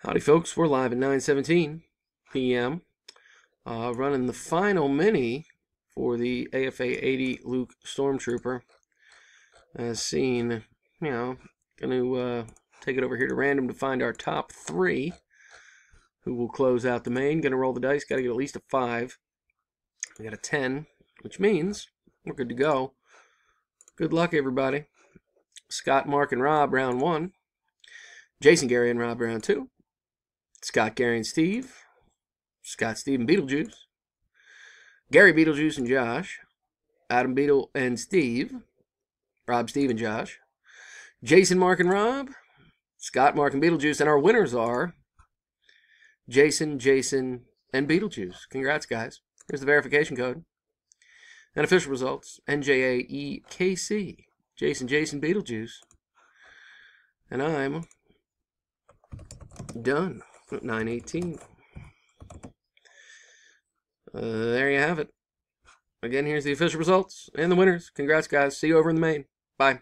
Howdy folks, we're live at 9:17 p.m. Running the final mini for the AFA 80 Luke Stormtrooper. As seen, going to take it over here to random to find our top three, who will close out the main. Going to roll the dice, got to get at least a 5. We got a 10, which means we're good to go. Good luck, everybody. Scott, Mark, and Rob, round 1. Jason, Gary, and Rob, round 2. Scott, Gary, and Steve. Scott, Steve, and Beetlejuice. Gary, Beetlejuice, and Josh. Adam, Beetle, and Steve. Rob, Steve, and Josh. Jason, Mark, and Rob. Scott, Mark, and Beetlejuice. And our winners are Jason, and Beetlejuice. Congrats, guys. Here's the verification code. And official results. NJAEKC. Jason, Beetlejuice. And I'm done. 9:18. There you have it. Again, here's the official results and the winners. Congrats, guys. See you over in the main. Bye.